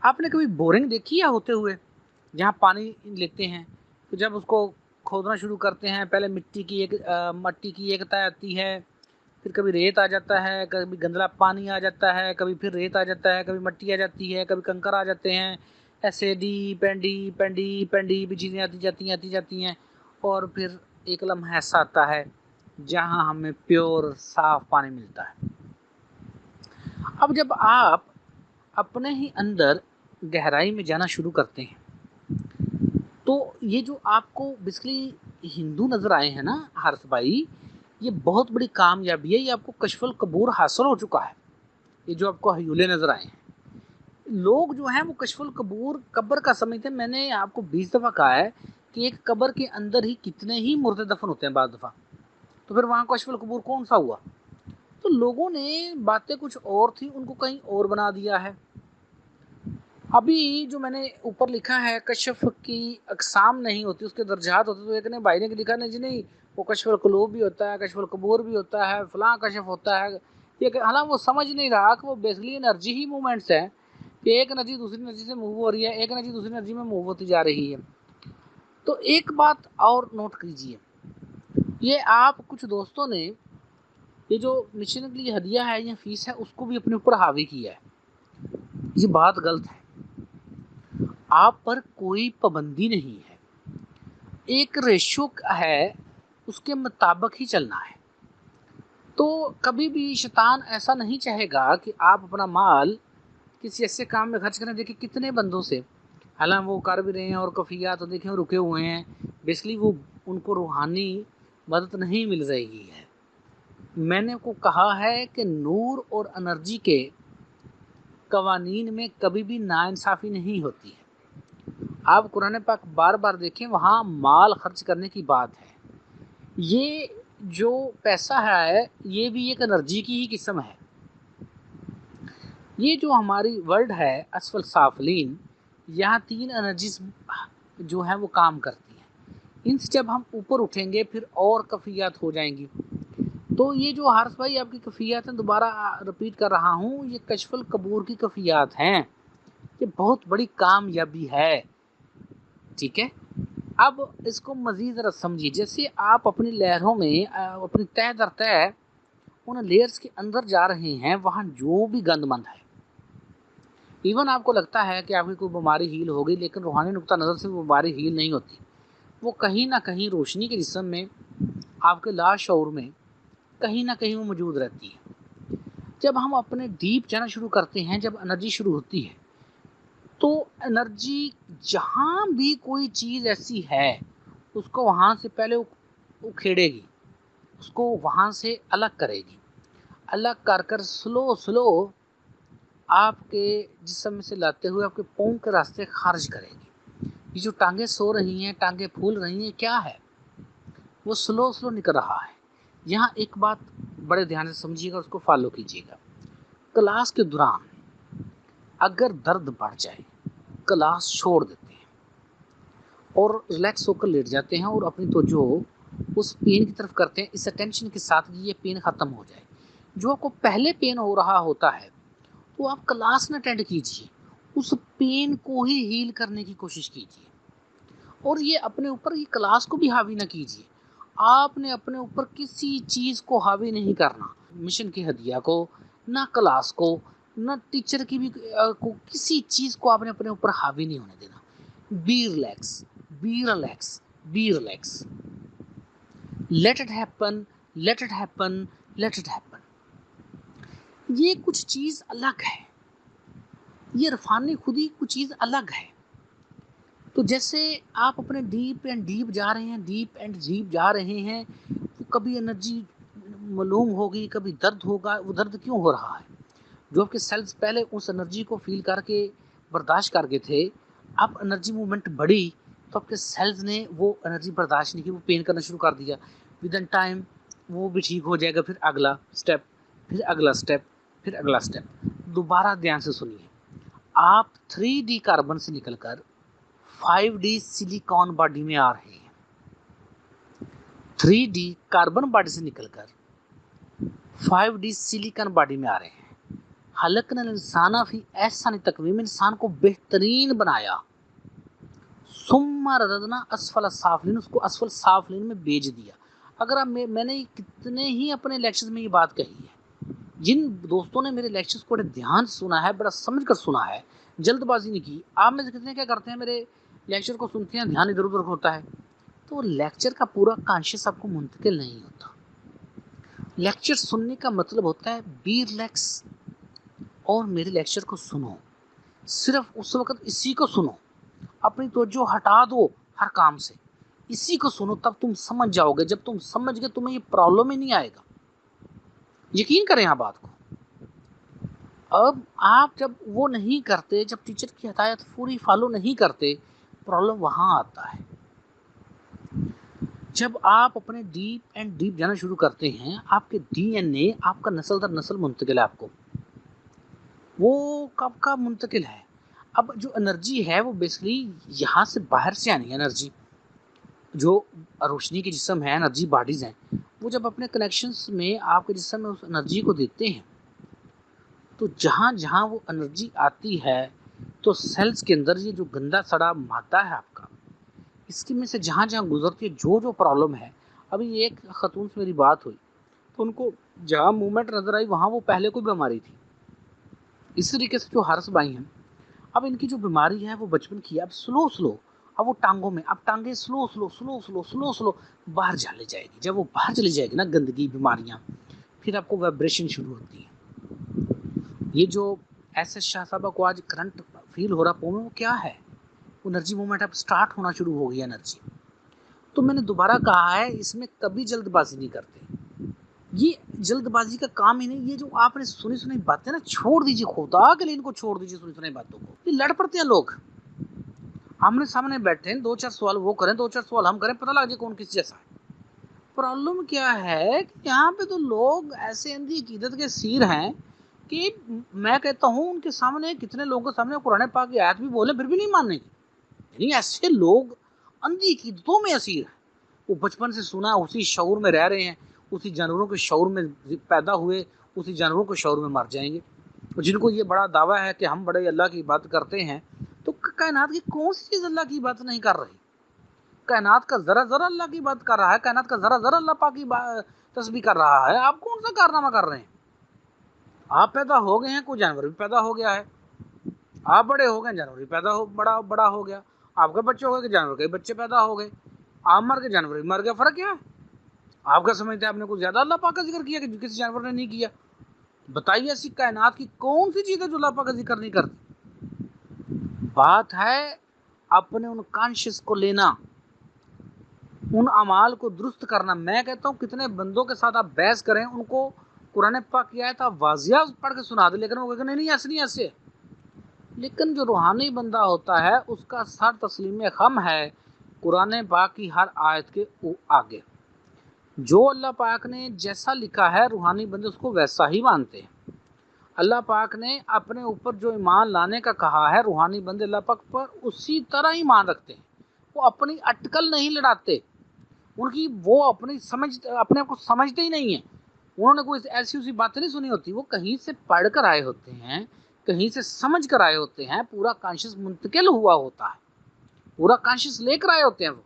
आपने कभी बोरिंग देखी है होते हुए, जहाँ पानी लेते हैं, तो जब उसको खोदना शुरू करते हैं, पहले मट्टी की एक परत आती है, फिर कभी रेत आ जाता है, कभी गंदला पानी आ जाता है, कभी फिर रेत आ जाता है, कभी मट्टी आ जाती है, कभी कंकर आ जाते हैं। ऐसे deep and deep and deep and deep चीज़ें आती जाती हैं, और फिर एक लम्हा ऐसा आता है जहाँ हमें प्योर साफ पानी मिलता है। अब जब आप अपने ही अंदर गहराई में जाना शुरू करते हैं, तो ये जो आपको बेसिकली हिंदू नज़र आए हैं ना हर्ष भाई, ये बहुत बड़ी कामयाबी है। ये आपको कशफुल कबूर हासिल हो चुका है। ये जो आपको हयूले नज़र आए हैं, लोग जो हैं वो कशफुल कबूर कब्र का समझते हैं। मैंने आपको 20 दफ़ा कहा है कि एक कब्र के अंदर ही कितने ही मुर्दे दफन होते हैं बाद दफ़ा, तो फिर वहाँ कशफुल कबूर कौन सा हुआ? तो लोगों ने बातें कुछ और थी, उनको कहीं और बना दिया है। अभी जो मैंने ऊपर लिखा है कशफ की अकसाम नहीं होती, उसके दर्जात होते, तो एक ने भाई ने लिखा नहीं जी, नहीं वो कशफुल कुलूब भी होता है, कशफुल कबूर भी होता है, फलां कशफ होता है। ये हालांकि वो समझ नहीं रहा कि वो बेसिकली एनर्जी ही मूवमेंट्स है, कि एक एनर्जी दूसरी एनर्जी से मूव हो रही है, एक एनर्जी दूसरी एनर्जी में मूव होती जा रही है। तो एक बात और नोट कीजिए, ये आप कुछ दोस्तों ने ये जो मिशन के लिए हदिया है या फीस है उसको भी अपने ऊपर हावी किया है। ये बात गलत है। आप पर कोई पाबंदी नहीं है, एक रेशो है, उसके मुताबिक ही चलना है। तो कभी भी शैतान ऐसा नहीं चाहेगा कि आप अपना माल किसी ऐसे काम में खर्च करें। देखिए कितने बंदों से, हालांकि वो कर भी रहे हैं और कफिया तो देखें रुके हुए हैं, बेसिकली वो उनको रूहानी मदद नहीं मिल रही है। मैंने को कहा है कि नूर और एनर्जी के कवानीन में कभी भी नाइंसाफ़ी नहीं होती है। आप कुरान पाक बार बार देखें, वहाँ माल खर्च करने की बात है। ये जो पैसा है ये भी एक एनर्जी की ही किस्म है। ये जो हमारी वर्ल्ड है असफल साफलीन, यहाँ 3 एनर्जीज जो है वो काम करती हैं। इनसे जब हम ऊपर उठेंगे फिर और कफ़ियात हो जाएंगी। तो ये जो हारिस भाई आपकी कफ़ियात हैं, दोबारा रिपीट कर रहा हूँ, ये कशफुल कबूर की कफ़ियात हैं। ये बहुत बड़ी कामयाबी है, ठीक है। अब इसको मज़ीद ज़रा समझिए। जैसे आप अपनी लहरों में अपनी तह दर तह उन लेयर्स के अंदर जा रहे हैं, वहाँ जो भी गंदमंद है, इवन आपको लगता है कि आपकी कोई बीमारी हील हो गई, लेकिन रूहानी नुक्ता नज़र से वो बीमारी हील नहीं होती। वो कहीं ना कहीं रोशनी के जिस्म में, आपके लाशऊर में कहीं ना कहीं वो मौजूद रहती है। जब हम अपने डीप जाना शुरू करते हैं, जब एनर्जी शुरू होती है, तो एनर्जी जहाँ भी कोई चीज़ ऐसी है उसको वहाँ से पहले उखेड़ेगी, उसको वहाँ से अलग करेगी, अलग कर कर स्लो स्लो आपके जिस्म से लाते हुए आपके पाँव के रास्ते खारिज करेगी। ये जो टांगे सो रही हैं, टांगे फूल रही हैं, क्या है? वो स्लो स्लो निकल रहा है। यहाँ एक बात बड़े ध्यान से समझिएगा, उसको फॉलो कीजिएगा। क्लास के दौरान अगर दर्द बढ़ जाए, क्लास छोड़ देते हैं और रिलैक्स होकर लेट जाते हैं और अपनी तवज्जो उस पेन की तरफ करते हैं, इस अटेंशन के साथ कि ये पेन ख़त्म हो जाए। जो आपको पहले पेन हो रहा होता है, तो आप क्लास में अटेंड कीजिए, उस पेन को ही हील करने की कोशिश कीजिए, और ये अपने ऊपर ये क्लास को भी हावी ना कीजिए। आपने अपने ऊपर किसी चीज़ को हावी नहीं करना, मिशन की हदिया को, ना क्लास को, ना टीचर की भी को, किसी चीज़ को आपने अपने ऊपर हावी नहीं होने देना। Be relax, be relax, be relax. Let it happen, let it happen, let it happen. ये कुछ चीज़ अलग है, ये इरफानी खुदी कुछ चीज़ अलग है। तो जैसे आप अपने डीप एंड डीप जा रहे हैं, डीप एंड डीप जा रहे हैं, तो कभी एनर्जी मालूम होगी, कभी दर्द होगा। वो दर्द क्यों हो रहा है? जो आपके सेल्स पहले उस एनर्जी को फील करके बर्दाश्त कर गए थे, अब एनर्जी मूवमेंट बढ़ी, तो आपके सेल्स ने वो एनर्जी बर्दाश्त नहीं की, वो पेन करना शुरू कर दिया। विद इन टाइम वो भी ठीक हो जाएगा, फिर अगला स्टेप, फिर अगला स्टेप, फिर अगला स्टेप। दोबारा ध्यान से सुनिए। आप 3D कार्बन से निकलकर 5D सिलिकॉन बॉडी में आ रहे हैं। 3D कार्बन बॉडी से निकलकर 5D सिलिकॉन बॉडी में आ रहे हैं। खलकनल इंसाना फी एहसानी तकवीम, इंसान को बेहतरीन बनाया। सुम्मा रददना असफल साफलिन, उसको असफल साफलिन में भेज दिया। अगर आप मैंने कितने ही अपने लेक्चर्स में ये बात कही है, जिन दोस्तों ने मेरे लेक्चर्स को बड़े ध्यान से सुना है, बड़ा समझ कर सुना है, जल्दबाजी नहीं की। आप में से कितने क्या करते हैं, मेरे लेक्चर को सुनते हैं, ध्यान इधर उधर होता है, तो लेक्चर का पूरा कॉन्शियस आपको मुंतकिल नहीं होता। लेक्चर सुनने का मतलब होता है बी रिलैक्स और मेरे लेक्चर को सुनो, सिर्फ उस वक्त इसी को सुनो, अपनी तवज्जो हटा दो हर काम से, इसी को सुनो, तब तुम समझ जाओगे। जब तुम समझ गए तुम्हें ये प्रॉब्लम ही नहीं आएगा। यकीन करें यहाँ बात को। अब आप जब वो नहीं करते, जब टीचर की हिदायत पूरी फॉलो नहीं करते, प्रॉब्लम वहाँ आता है। जब आप अपने डीप एंड डीप जाना शुरू करते हैं, आपके डीएनए, आपका नस्ल दर नस्ल मुंतकिल है आपको, वो कब का मुंतकिल है। अब जो एनर्जी है वो बेसिकली यहाँ से बाहर से आनी है एनर्जी। जो रोशनी के जिस्म है, एनर्जी बॉडीज़ हैं, वो जब अपने कनेक्शंस में आपके जिस्म में उस एनर्जी को देते हैं, तो जहाँ जहाँ वो एनर्जी आती है, तो सेल्स के अंदर ये जो गंदा सड़ा मादा है आपका, इसकी में से जहाँ जहाँ गुजरती है, जो जो प्रॉब्लम है। अभी एक खतून से मेरी बात हुई, तो उनको जहाँ मूवमेंट नज़र आई, वहाँ वो पहले कोई बीमारी थी। इस तरीके से जो हर्ष भाई हैं, अब इनकी जो बीमारी है वो बचपन की है। अब स्लो स्लो, अब वो टांगों में, अब टांगे slow slow slow slow slow slow बाहर चली जाएगी। जब वो बाहर चली जाएगी ना, गंदगी, बीमारियां, फिर आपको वाइब्रेशन शुरू होती है। ये जो ऐसे शाह साहब को आज करंट फील हो रहा पो में, वो क्या है, वो एनर्जी मूवमेंट अब स्टार्ट होना शुरू हो गई एनर्जी। तो मैंने दोबारा कहा है, इसमें कभी जल्दबाजी नहीं करते। ये जल्दबाजी का काम ही नहीं। ये जो आपने सुनी सुनाई बातें ना, छोड़ दीजिए, खुदा के लिए इनको छोड़ दीजिए सुनी सुनाई बातों को। ये लड़ पड़ते हैं लोग, आमने सामने बैठे हैं, 2-4 सवाल वो करें, 2-4 सवाल हम करें, पता लग जाए कौन किस जैसा है। प्रॉब्लम क्या है कि यहाँ पे तो लोग ऐसे अंधी अकीदत के सीर हैं कि मैं कहता हूँ उनके सामने, कितने लोगों के सामने कुरान पाक की आयत भी बोले फिर भी नहीं मानने की। यानी ऐसे लोग अंधी अकीदतों में असीर हैं। वो बचपन से सुना, उसी शऊर में रह रहे हैं, उसी जानवरों के शऊर में पैदा हुए, उसी जानवरों के शऊर में मर जाएंगे। जिनको ये बड़ा दावा है कि हम बड़े अल्लाह की बात करते हैं, तो कायनात की कौन सी चीज़ अल्लाह की बात नहीं कर रही। कायनात का जरा जरा अल्लाह की बात कर रहा है, कायनात का जरा जरा अल्लाह पाक की तस्बीह कर रहा है। आप कौन सा कारनामा कर रहे हैं। आप पैदा हो गए हैं, कोई जानवर भी पैदा हो गया है। आप बड़े हो गए, जानवर भी पैदा हो बड़ा हो गया। आपके बच्चे हो गए, जानवर के बच्चे पैदा हो गए। आप मर गए, जानवर भी मर गया। फर्क क्या है। आप क्या समझते हैं आपने कुछ ज्यादा अल्लाह पाक का जिक्र किया कि किसी जानवर ने नहीं किया। बताइए ऐसी कायनात की कौन सी चीज है जो अल्लाह पाक का जिक्र नहीं करती। बात है अपने उन कॉन्शियस को लेना, उन अमाल को दुरुस्त करना। मैं कहता हूँ कितने बंदों के साथ आप बहस करें, उनको कुरान पाक की आयत आप वाजिया पढ़ के सुना दे, लेकिन वो कहते नहीं ऐसे नहीं ऐसे। लेकिन जो रूहानी बंदा होता है, उसका सर तस्लीम खम है कुरान पाक की हर आयत के आगे। जो अल्लाह पाक ने जैसा लिखा है, रूहानी बंदे उसको वैसा ही मानते हैं। अल्लाह पाक ने अपने ऊपर जो ईमान लाने का कहा है, रूहानी बंदे अल्लाह पाक पर उसी तरह ही ईमान रखते हैं। वो अपनी अटकल नहीं लड़ाते, उनकी वो अपनी समझ, अपने आप को समझते ही नहीं है। उन्होंने कोई ऐसी उसी बातें नहीं सुनी होती, वो कहीं से पढ़ कर आए होते हैं, कहीं से समझ कर आए होते हैं, पूरा कॉन्शियस मुंतकिल हुआ होता है, पूरा कॉन्शियस लेकर आए होते हैं वो।